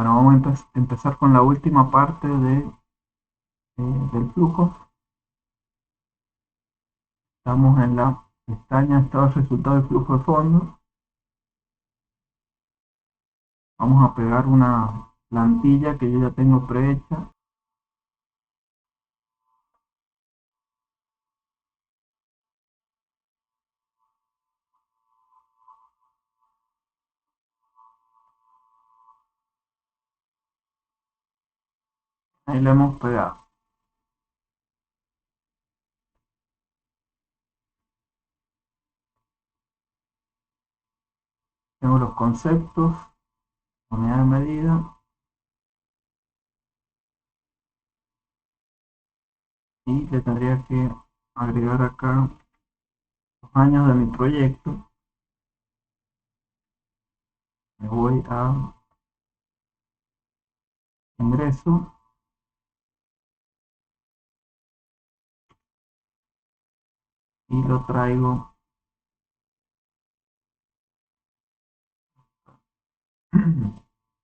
Bueno, vamos a empezar con la última parte del flujo. Estamos en la pestaña estado de resultado del flujo de fondo. Vamos a pegar una plantilla que yo ya tengo prehecha. Ahí la hemos pegado. Tengo los conceptos, unidad de medida y le tendría que agregar acá los años de mi proyecto. Me voy a ingreso y lo traigo.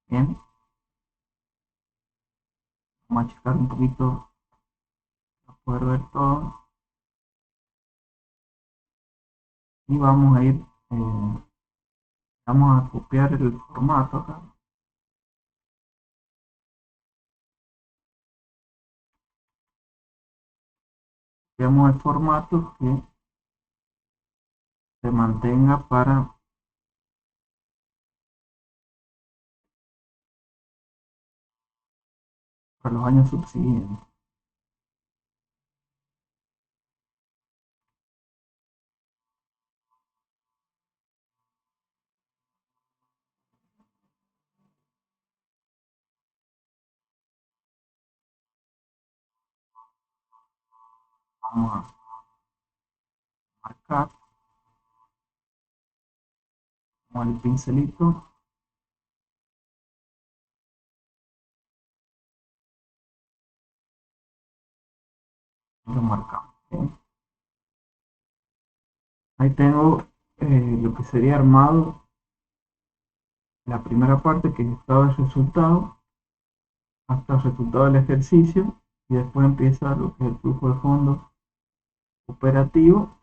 Bien, vamos a checar un poquito para poder ver todo y vamos a ir, vamos a copiar el formato acá. Copiamos el formato que se mantenga para los años subsiguientes. Vamos a marcar con el pincelito y lo marcamos. ¿Bien? Ahí tengo lo que sería armado la primera parte, que es estado de resultado, hasta el resultado del ejercicio, y después empieza lo que es el flujo de fondos operativo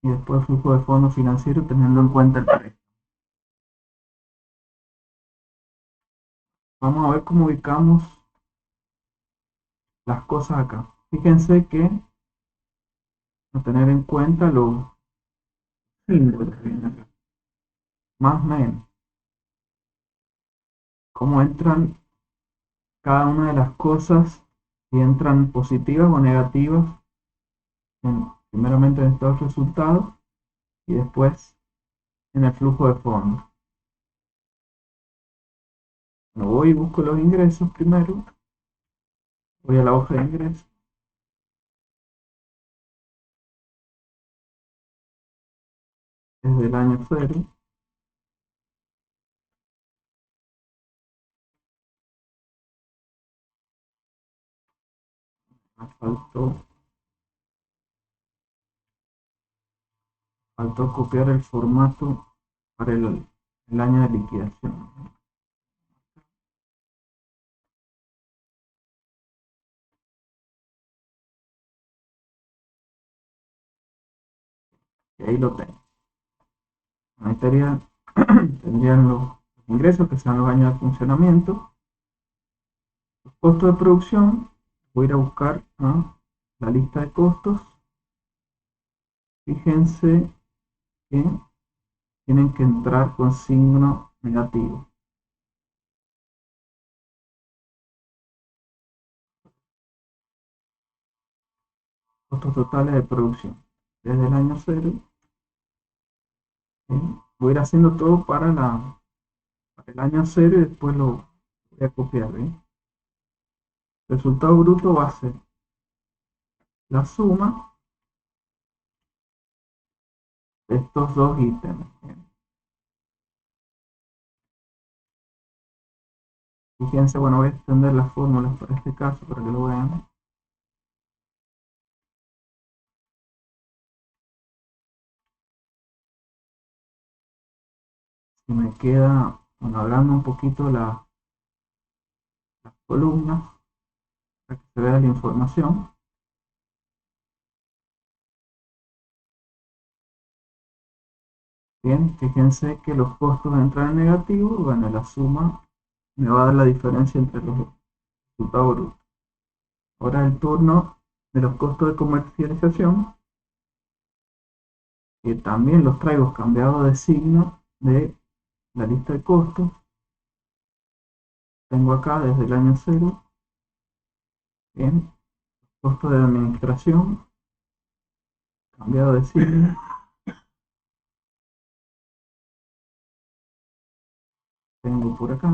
y después el flujo de fondos financiero, teniendo en cuenta el precio. Vamos a ver cómo ubicamos las cosas acá. Fíjense que a tener en cuenta los símbolos que vienen acá, más o menos, cómo entran cada una de las cosas, si entran positivas o negativas, primeramente en estos resultados y después en el flujo de fondos. Me voy y busco los ingresos primero, voy a la hoja de ingresos, desde el año cero, me faltó copiar el formato para el año de liquidación. Y ahí lo tengo. Ahí tendrían los ingresos, que sean los años de funcionamiento, los costos de producción. Voy a ir a buscar la lista de costos. Fíjense que tienen que entrar con signo negativo. Costos totales de producción. Desde el año cero. Voy a ir haciendo todo para el año cero y después lo voy a copiar. El resultado bruto va a ser la suma de estos dos ítems. Fíjense, bueno, voy a extender las fórmulas para este caso para que lo vean. Si me queda, bueno, hablando un poquito columnas para que se vea la información. Bien, fíjense que los costos entran en negativo, bueno, la suma me va a dar la diferencia entre los resultados brutos. Ahora el turno de los costos de comercialización, que también los traigo cambiados de signo de la lista de costos. Tengo acá desde el año 0, bien, costo de administración, cambiado de signo. Tengo por acá.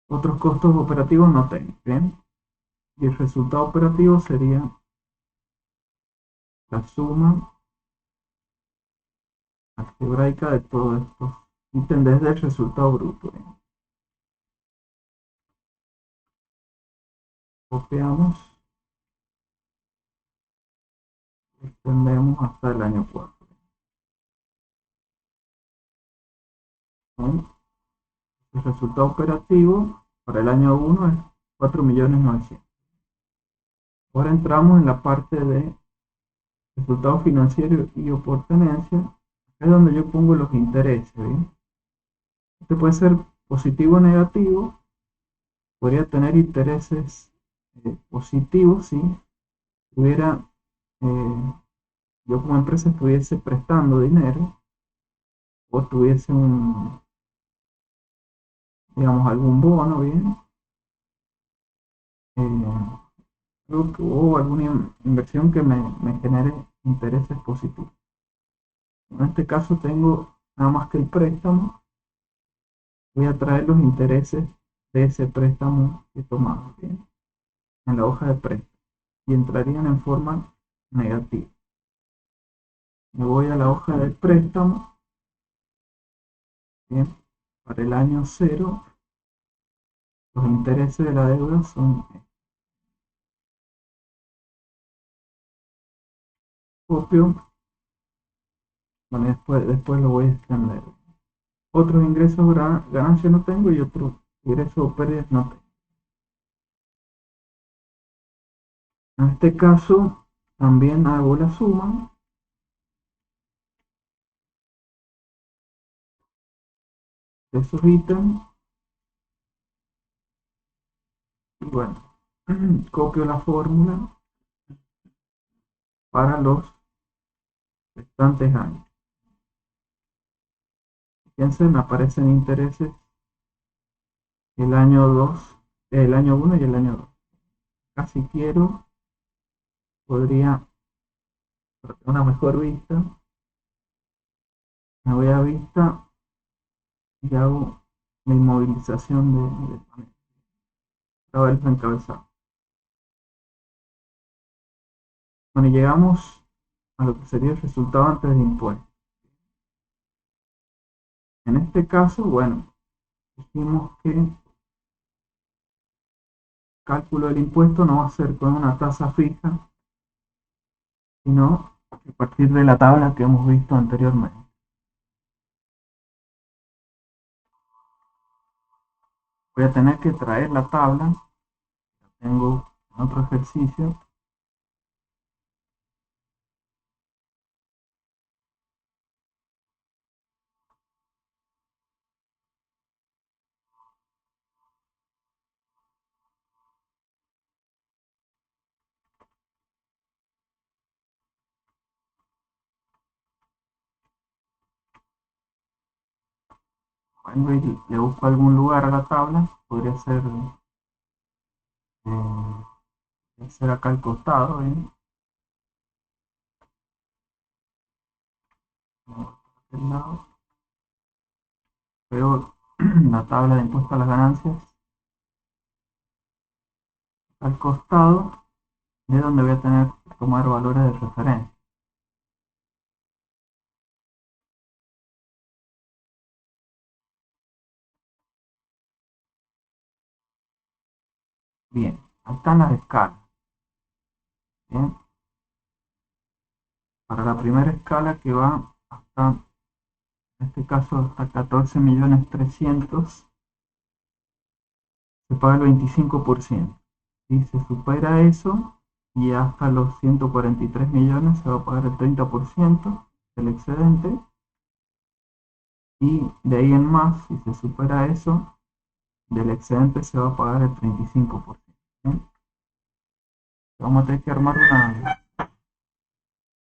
Otros costos operativos no tengo, bien. Y el resultado operativo sería la suma algebraica de todo esto ítem desde el resultado bruto. Bien. Copiamos, extendemos hasta el año 4. Bien. El resultado operativo para el año 1 es 4.900.000. Ahora entramos en la parte de resultado financiero y o por tenencia. Es donde yo pongo los intereses. ¿Bien? Este puede ser positivo o negativo. Podría tener intereses positivos si tuviera, yo como empresa estuviese prestando dinero o tuviese digamos, algún bono, bien, o alguna inversión que me genere intereses positivos. En este caso tengo nada más que el préstamo, voy a traer los intereses de ese préstamo que he tomado, bien, en la hoja de préstamo y entrarían en forma negativa. Me voy a la hoja del préstamo, bien, para el año 0 los intereses de la deuda son copio, bueno, después lo voy a extender. Otros ingresos, ganancias no tengo y otros ingresos o pérdidas no tengo. En este caso, también hago la suma de esos ítems y bueno, copio la fórmula para los restantes años. Fíjense, me aparecen intereses el año 2, el año 1 y el año 2. Casi quiero, podría, para tener una mejor vista, me voy a vista y hago la inmovilización de panel. Para ver el encabezado. Bueno, y llegamos a lo que sería el resultado antes de impuestos. En este caso, bueno, dijimos que el cálculo del impuesto no va a ser con una tasa fija, sino a partir de la tabla que hemos visto anteriormente. Voy a tener que traer la tabla, la tengo en otro ejercicio. Vengo y le busco algún lugar a la tabla, podría ser acá al costado, ¿eh? Veo la tabla de impuesto a las ganancias al costado, de donde voy a tener que tomar valores de referencia. Bien, ahí están las escalas. Bien, para la primera escala que va hasta, en este caso, hasta 14.300.000, se paga el 25%. Si se supera eso, y hasta los 143 millones se va a pagar el 30% del excedente, y de ahí en más, si se supera eso, del excedente se va a pagar el 35%. ¿Sí? Vamos a tener que armar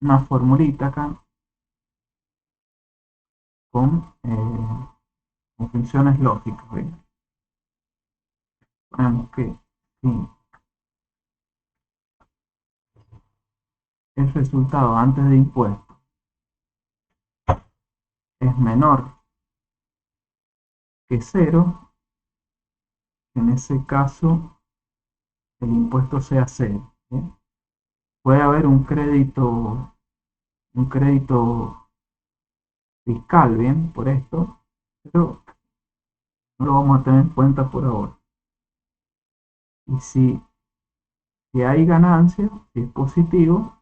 una formulita acá con funciones lógicas. ¿Ven? Ponemos que si el resultado antes de impuestos es menor que cero, en ese caso el impuesto sea cero. ¿Sí? Puede haber un crédito fiscal, bien, por esto, pero no lo vamos a tener en cuenta por ahora. Y si hay ganancia, si es positivo,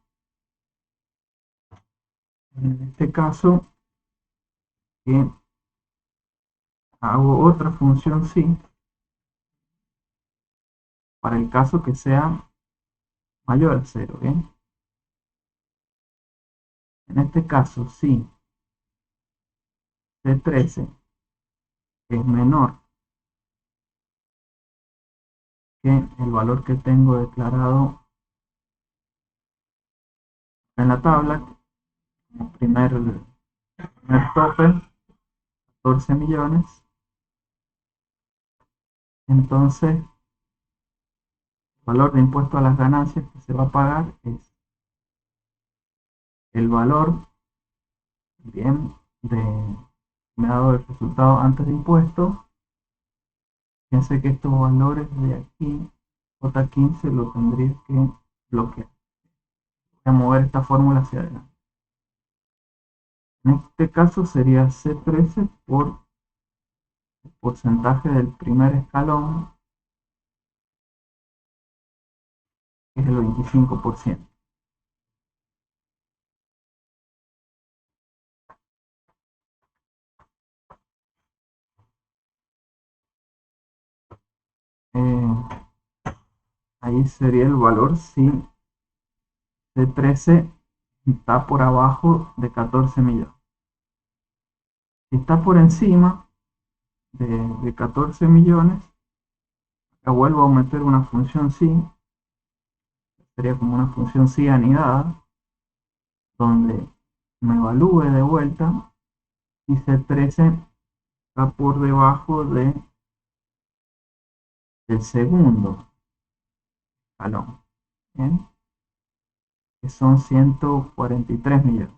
en este caso, bien, hago otra función sí, para el caso que sea mayor a cero, ¿bien? En este caso, si C13 es menor que el valor que tengo declarado en la tabla, el primer tope, 14 millones, entonces el valor de impuesto a las ganancias que se va a pagar es el valor, bien, me ha dado el resultado antes de impuestos. Piense que estos valores de aquí, J15, lo tendría que bloquear. Voy a mover esta fórmula hacia adelante. En este caso sería C13 por el porcentaje del primer escalón, que es el 25%. Eh, Ahí sería el valor si C13 está por abajo de 14 millones. Si está por encima de 14 millones, acá vuelvo a meter una función sí, sería como una función sí anidada, donde me evalúe de vuelta y C13 está por debajo del segundo escalón, ¿bien? Que son 143 millones.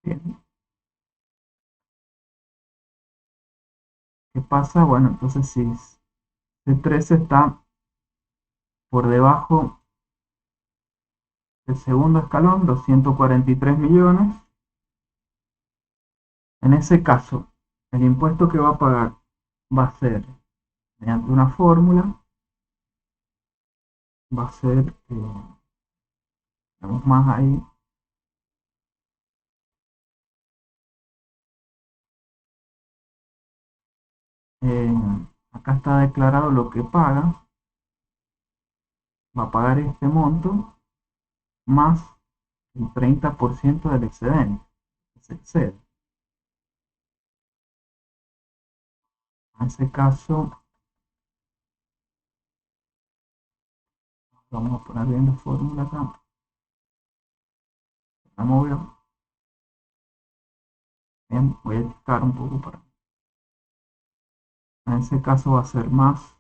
Bien. ¿Qué pasa? Bueno, entonces si C13 está por debajo del segundo escalón, los 143 millones, en ese caso, el impuesto que va a pagar va a ser, mediante una fórmula, va a ser, tenemos más ahí, acá está declarado lo que paga, va a pagar este monto más el 30% del excedente, que se excede. En ese caso, vamos a poner bien la fórmula acá. Vamos bien, voy a editar un poco para. En ese caso va a ser más,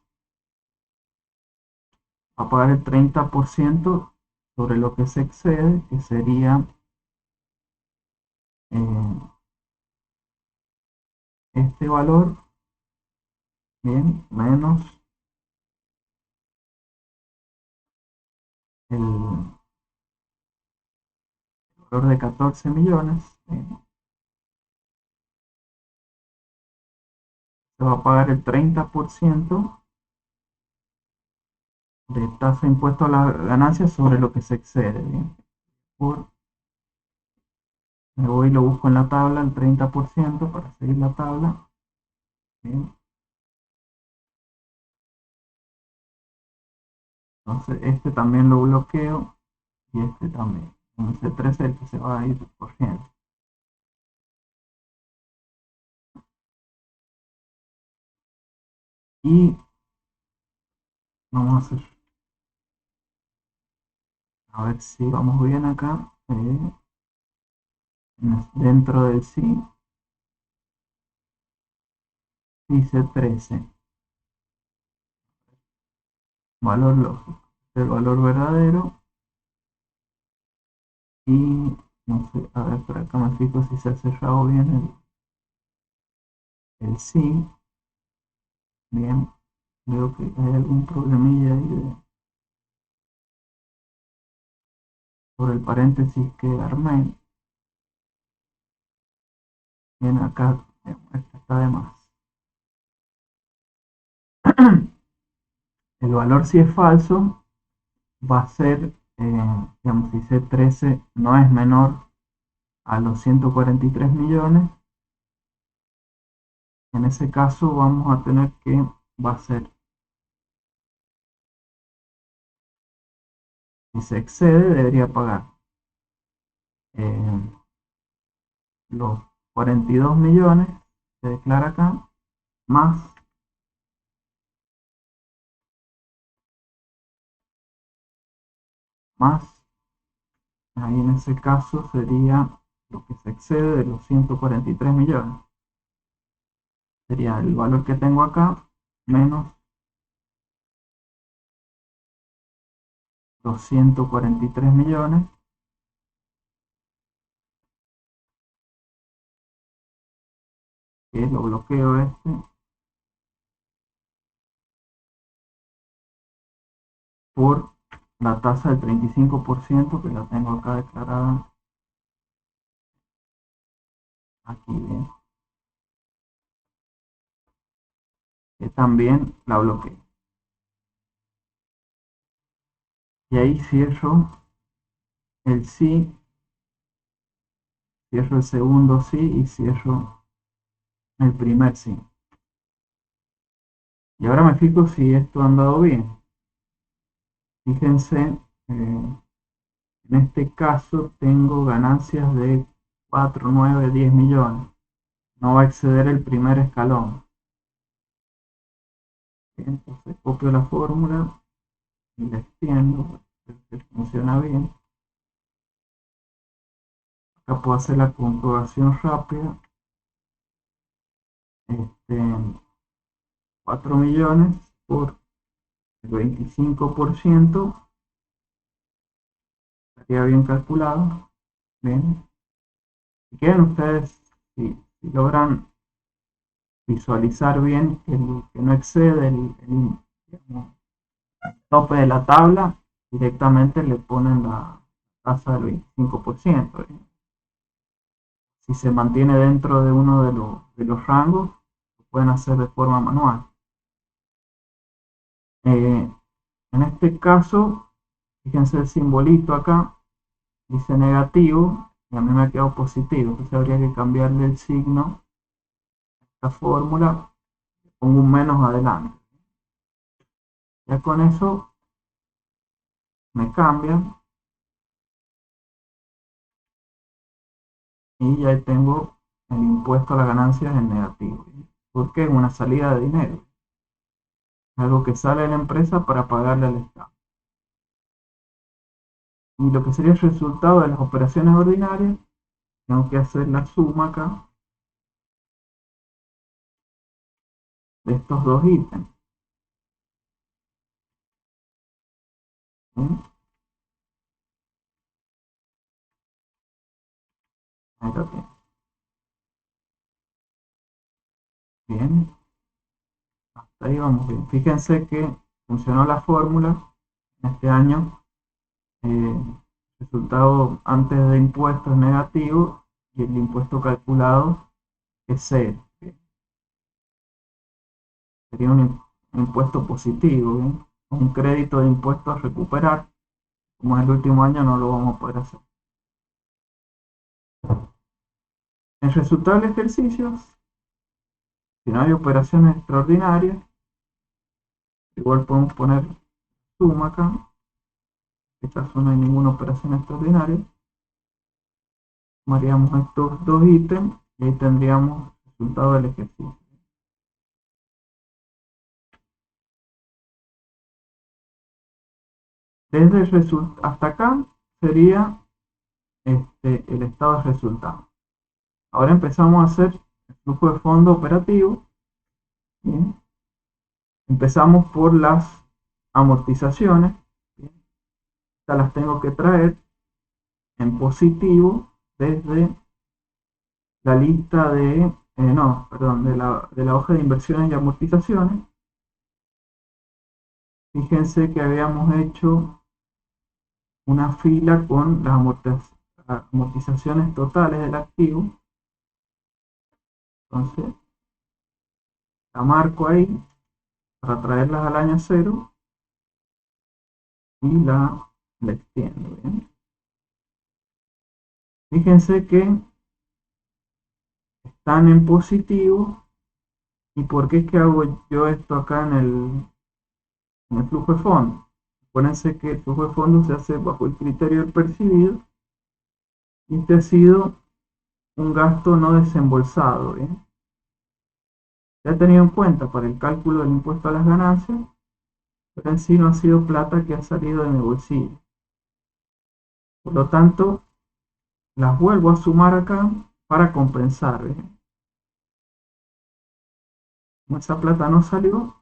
va a pagar el 30% sobre lo que se excede, que sería eh, este valor, bien, menos el valor de 14 millones, se va a pagar el 30% de tasa de impuesto a la ganancia sobre lo que se excede, bien. Me voy y lo busco en la tabla, el 30% para seguir la tabla, bien. Entonces este también lo bloqueo y este también. En ese 13 el que se va a ir corriendo. Y vamos a hacer, a ver si vamos bien acá. Dentro del sí dice 13, valor lógico, el valor verdadero. Y no sé, a ver, por acá me fijo si se ha cerrado bien el sí. Bien, veo que hay algún problemilla ahí por el paréntesis que armé. Bien, acá está de más. El valor si es falso va a ser, digamos, si C13 no es menor a los 143 millones, en ese caso vamos a tener que, va a ser, si se excede debería pagar eh, los 42 millones, se declara acá, más, más, ahí en ese caso sería lo que se excede de los 143 millones. Sería el valor que tengo acá menos los 143 millones, que lo bloqueo por la tasa del 35% que la tengo acá declarada aquí bien, que también la bloqueo. Y ahí cierro el sí, cierro el segundo sí y cierro el primer sí. Y ahora me fijo si esto ha andado bien. Fíjense, en este caso tengo ganancias de 4, 9, 10 millones. No va a exceder el primer escalón. Entonces copio la fórmula y la extiendo, que funciona bien. Acá puedo hacer la comprobación rápida. 4 millones por el 25%, estaría bien calculado. Bien. Si quieren ustedes, si logran visualizar bien que no excede digamos, tope de la tabla, directamente le ponen la tasa del 25%. Si se mantiene dentro de uno de los rangos, lo pueden hacer de forma manual. En este caso, fíjense el simbolito acá, dice negativo y a mí me ha quedado positivo, entonces habría que cambiarle el signo a esta fórmula, pongo un menos adelante. Ya con eso me cambia y ya tengo el impuesto a las ganancias en negativo, porque es una salida de dinero, es algo que sale de la empresa para pagarle al Estado. Y lo que sería el resultado de las operaciones ordinarias, tengo que hacer la suma acá de estos dos ítems. ¿Sí? Ahí lo tengo. Bien, hasta ahí vamos bien. Fíjense que funcionó la fórmula en este año. El resultado antes de impuestos es negativo y el impuesto calculado es cero. Sería un impuesto positivo, ¿bien? Un crédito de impuestos a recuperar. Como es el último año, no lo vamos a poder hacer. El resultado del ejercicio, si no hay operaciones extraordinarias, igual podemos poner suma acá. En este caso no hay ninguna operación extraordinaria. Sumaríamos estos dos ítems y ahí tendríamos el resultado del ejercicio. Desde el hasta acá sería el estado de resultado. Ahora empezamos a hacer el flujo de fondo operativo. ¿Bien? Empezamos por las amortizaciones. ¿Bien? Estas las tengo que traer en positivo desde la lista de, no, perdón, de la hoja de inversiones y amortizaciones. Fíjense que habíamos hecho una fila con las amortizaciones totales del activo. Entonces, la marco ahí para traerlas al año cero y la extiendo. ¿Bien? Fíjense que están en positivo. ¿Y por qué es que hago yo esto acá en el flujo de fondo? Acuérdense que el flujo de fondo se hace bajo el criterio del percibido y este ha sido un gasto no desembolsado. ¿Bien? Se ha tenido en cuenta para el cálculo del impuesto a las ganancias, pero en sí no ha sido plata que ha salido de mi bolsillo. Por lo tanto, las vuelvo a sumar acá para compensar. ¿Bien? Como esa plata no salió,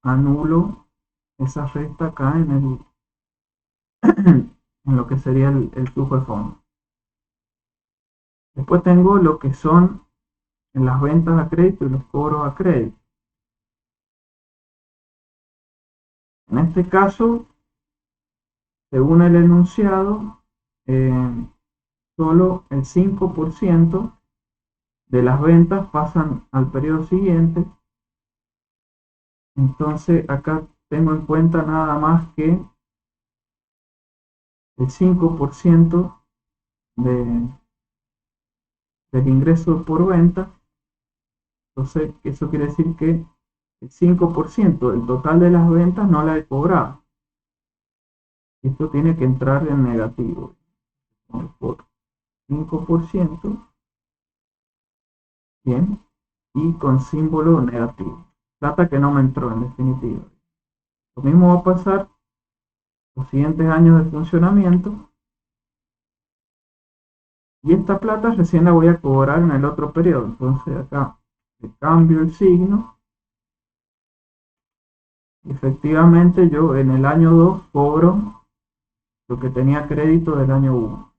anulo esa resta acá en lo que sería el flujo de fondo. Después tengo lo que son las ventas a crédito y los cobros a crédito. En este caso, según el enunciado, solo el 5% de las ventas pasan al periodo siguiente. Entonces acá tengo en cuenta nada más que el 5% de, del ingreso por venta. Entonces eso quiere decir que el 5% del total de las ventas no la he cobrado. Esto tiene que entrar en negativo. Por 5%. Bien. Y con símbolo negativo. Plata que no me entró en definitiva. Lo mismo va a pasar los siguientes años de funcionamiento. Y esta plata recién la voy a cobrar en el otro periodo. Entonces acá le cambio el signo. Y efectivamente yo en el año 2 cobro lo que tenía crédito del año 1.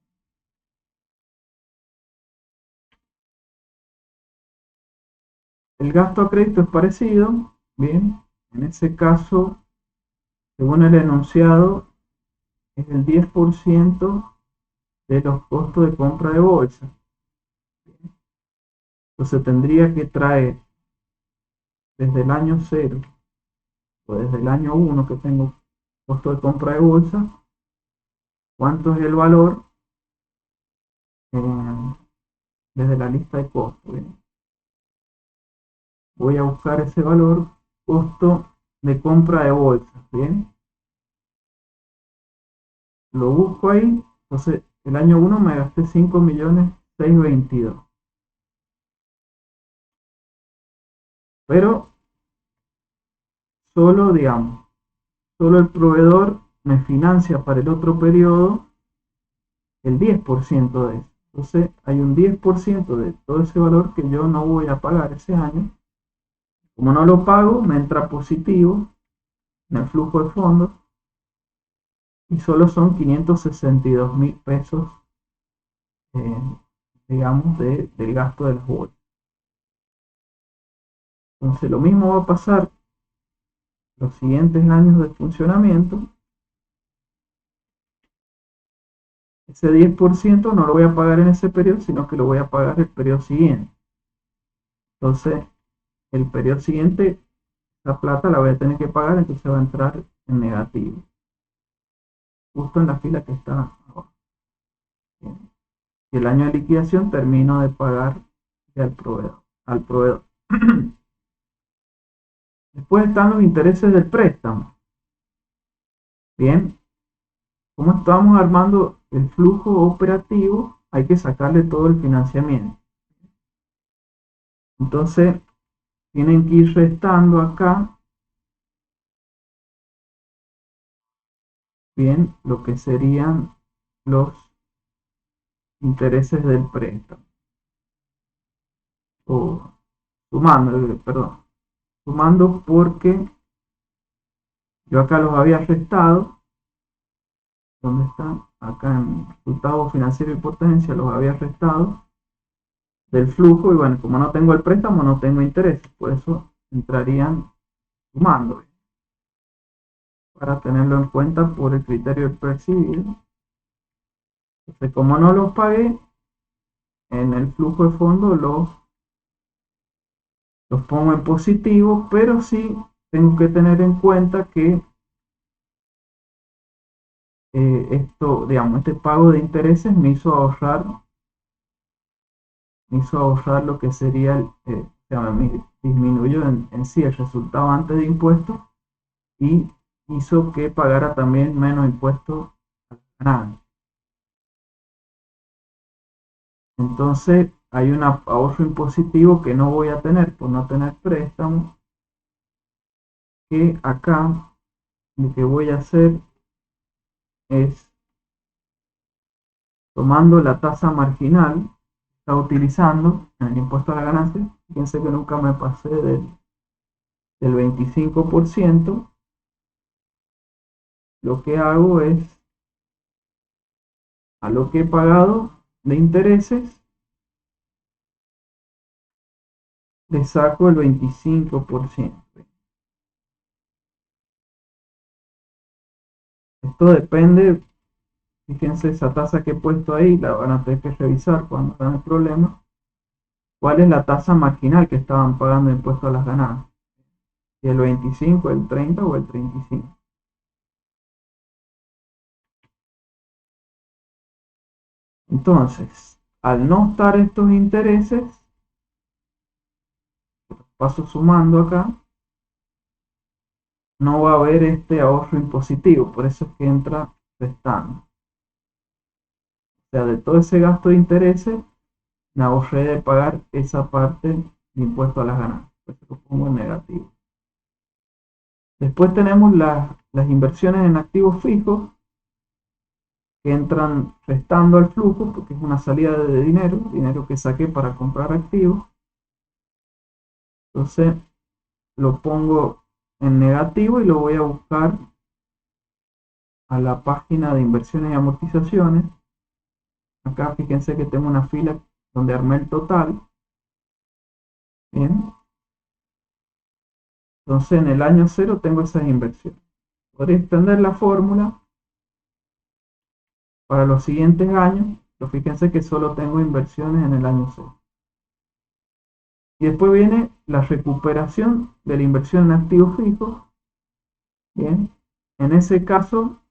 El gasto a crédito es parecido. Bien. En ese caso, según el enunciado, es el 10% de los costos de compra de bolsa. Entonces tendría que traer desde el año 0 o desde el año 1 que tengo costo de compra de bolsa, cuánto es el valor desde la lista de costos. ¿Bien? Voy a buscar ese valor, costo de compra de bolsa. ¿Bien? Lo busco ahí. Entonces el año 1 me gasté 5.622.000. Pero solo, digamos, solo el proveedor me financia para el otro periodo el 10% de eso. Entonces hay un 10% de todo ese valor que yo no voy a pagar ese año. Como no lo pago, me entra positivo en el flujo de fondos y solo son 562.000 pesos, eh, digamos, del gasto de las bolsas. Entonces lo mismo va a pasar los siguientes años de funcionamiento. Ese 10% no lo voy a pagar en ese periodo, sino que lo voy a pagar el periodo siguiente. Entonces, el periodo siguiente, esa plata la voy a tener que pagar, entonces va a entrar en negativo. Justo en la fila que está abajo. Y el año de liquidación termino de pagar al proveedor. Después están los intereses del préstamo. Bien, como estamos armando el flujo operativo, hay que sacarle todo el financiamiento. Entonces, tienen que ir restando acá, bien, lo que serían los intereses del préstamo. O sumando, perdón, sumando porque yo acá los había restado. ¿Dónde están? Acá en resultado financiero y potencia los había restado del flujo y bueno, como no tengo el préstamo, no tengo interés, por eso entrarían sumando para tenerlo en cuenta por el criterio del percibido. Entonces, como no los pagué, en el flujo de fondo los pongo en positivo, pero sí tengo que tener en cuenta que esto, digamos, este pago de intereses me hizo ahorrar lo que sería, me disminuyó en sí el resultado antes de impuestos y hizo que pagara también menos impuestos a las ganancias. Entonces hay un ahorro impositivo que no voy a tener por no tener préstamo, que acá lo que voy a hacer es tomando la tasa marginal que está utilizando en el impuesto a la ganancia. Fíjense que nunca me pasé del 25%. Lo que hago es a lo que he pagado de intereses le saco el 25%. Esto depende, fíjense esa tasa que he puesto ahí, la van a tener que revisar cuando hagan el problema. ¿Cuál es la tasa marginal que estaban pagando de impuesto a las ganancias? Si el 25, el 30 o el 35. Entonces, al no estar estos intereses, paso sumando acá, no va a haber este ahorro impositivo, por eso es que entra restando. O sea, de todo ese gasto de intereses, me ahorré de pagar esa parte de impuesto a las ganancias. Por eso lo pongo en negativo. Después tenemos las inversiones en activos fijos que entran restando al flujo porque es una salida de dinero que saqué para comprar activos. Entonces lo pongo en negativo y lo voy a buscar a la página de inversiones y amortizaciones. Acá fíjense que tengo una fila donde armé el total. Bien. Entonces en el año 0 tengo esas inversiones. Podría extender la fórmula para los siguientes años, pero fíjense que solo tengo inversiones en el año 0. Y después viene la recuperación de la inversión en activos fijos. Bien, en ese caso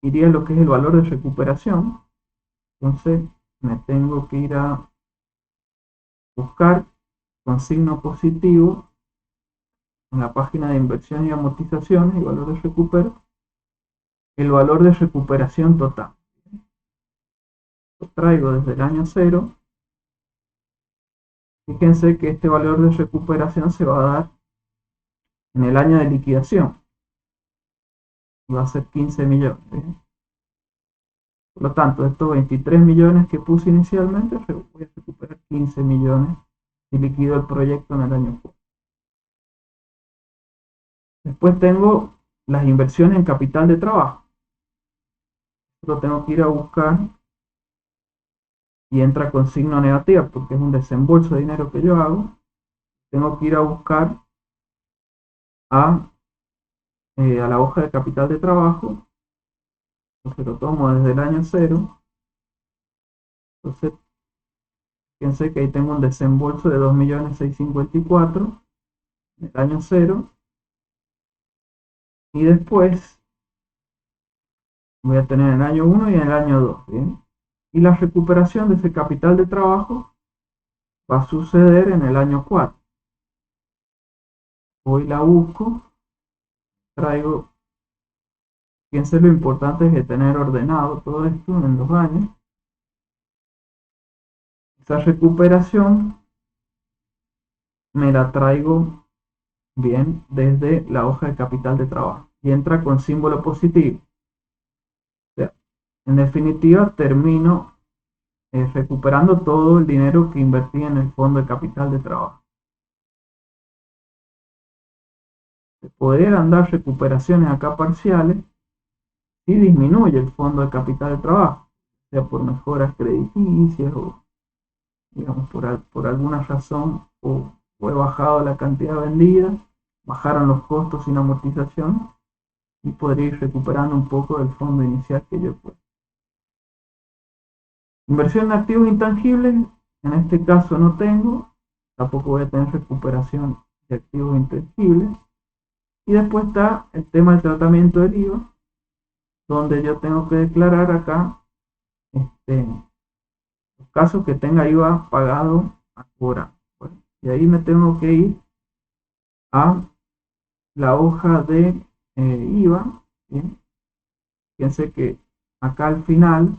iría lo que es el valor de recuperación. Entonces me tengo que ir a buscar con signo positivo en la página de inversión y amortizaciones y valor de recupero, el valor de recuperación total. Lo traigo desde el año 0. Fíjense que este valor de recuperación se va a dar en el año de liquidación. Y va a ser 15 millones. ¿Bien? Por lo tanto, de estos 23 millones que puse inicialmente, voy a recuperar 15 millones y liquido el proyecto en el año 4. Después tengo las inversiones en capital de trabajo. Lo tengo que ir a buscar y entra con signo negativo porque es un desembolso de dinero que yo hago. Tengo que ir a buscar a la hoja de capital de trabajo. Entonces lo tomo desde el año 0. Entonces, fíjense que ahí tengo un desembolso de 2.654.000 en el año 0. Y después voy a tener el año 1 y el año 2. ¿Bien? Y la recuperación de ese capital de trabajo va a suceder en el año 4. Voy, la busco, traigo, fíjense lo importante es de tener ordenado todo esto en los años. Esa recuperación me la traigo bien desde la hoja de capital de trabajo y entra con símbolo positivo. O sea, en definitiva, termino recuperando todo el dinero que invertí en el fondo de capital de trabajo. Se podrían dar recuperaciones acá parciales si disminuye el fondo de capital de trabajo, sea por mejoras crediticias o, digamos, por alguna razón, o he bajado la cantidad vendida, bajaron los costos sin amortización y podría ir recuperando un poco del fondo inicial que yo puedo. Inversión de activos intangibles, en este caso no tengo, tampoco voy a tener recuperación de activos intangibles. Y después está el tema del tratamiento del IVA, donde yo tengo que declarar acá los casos que tenga IVA pagado ahora. Bueno, y ahí me tengo que ir a la hoja de IVA. ¿Bien? Fíjense que acá al final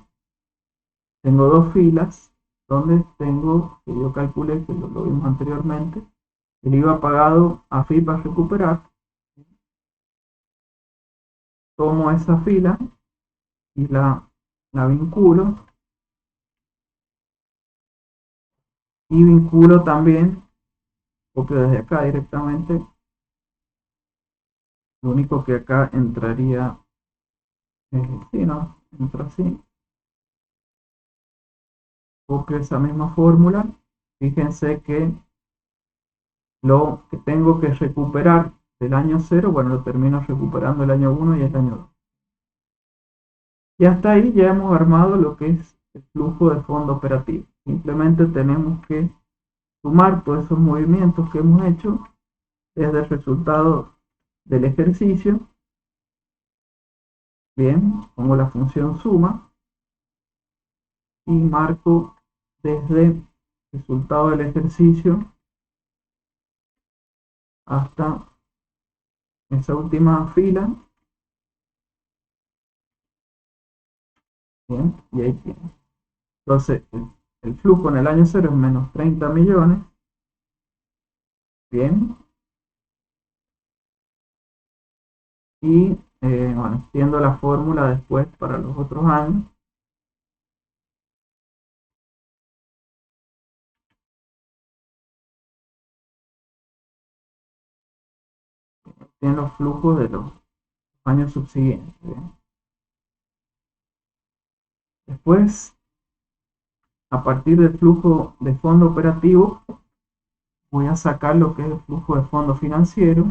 tengo dos filas donde tengo, que yo calculé, que lo vimos anteriormente, el IVA pagado a FIP a recuperar. Tomo esa fila y la vinculo, y vinculo también, copio desde acá directamente, lo único que acá entraría, sí, no, entra así, copio esa misma fórmula. Fíjense que lo que tengo que recuperar del año 0, bueno, lo termino recuperando el año 1 y el año 2. Y hasta ahí ya hemos armado lo que es el flujo de fondo operativo. Simplemente tenemos que sumar todos esos movimientos que hemos hecho desde el resultado del ejercicio. Bien, pongo la función suma y marco desde el resultado del ejercicio hasta esa última fila. Bien, y ahí tiene. Entonces, el flujo en el año 0 es menos 30 millones. Bien. Y bueno, extiendo la fórmula después para los otros años. Tienen los flujos de los años subsiguientes. Bien. Después, a partir del flujo de fondo operativo, voy a sacar lo que es el flujo de fondo financiero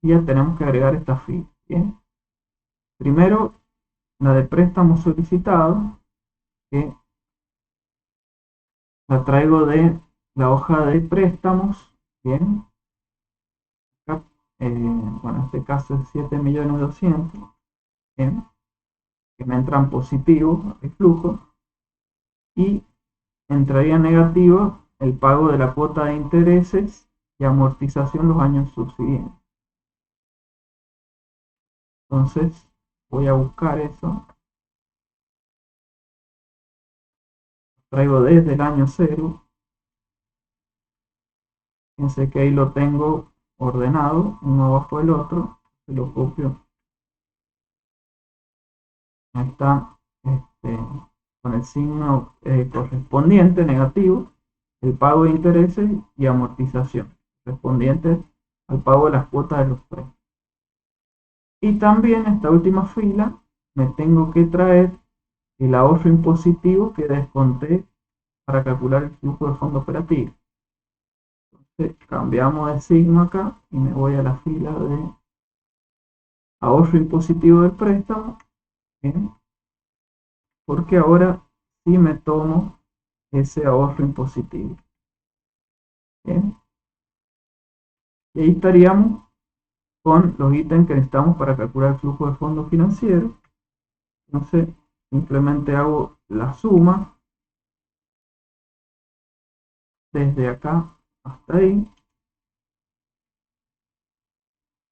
y ya tenemos que agregar esta fila. Bien. Primero, la de préstamos solicitados, que la traigo de la hoja de préstamos. Bien. Acá, bueno, en este caso es 7.200.000. Bien. Que me entran positivos el flujo, y entraría negativo el pago de la cuota de intereses y amortización los años subsiguientes. Entonces voy a buscar eso, traigo desde el año 0, fíjense que ahí lo tengo ordenado uno abajo del otro, se lo copio, ahí está, con el signo correspondiente negativo, el pago de intereses y amortización correspondientes al pago de las cuotas de los préstamos. Y también esta última fila me tengo que traer el ahorro impositivo que desconté para calcular el flujo de fondo operativo. Entonces cambiamos de signo acá y me voy a la fila de ahorro impositivo del préstamo, ¿bien? Porque ahora sí me tomo ese ahorro impositivo. ¿Bien? Y ahí estaríamos con los ítems que necesitamos para calcular el flujo de fondo financiero. Entonces simplemente hago la suma desde acá hasta ahí.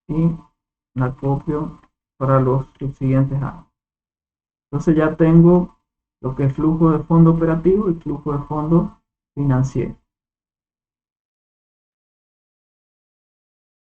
y la copio para los subsiguientes años. Entonces ya tengo lo que es flujo de fondo operativo y flujo de fondo financiero.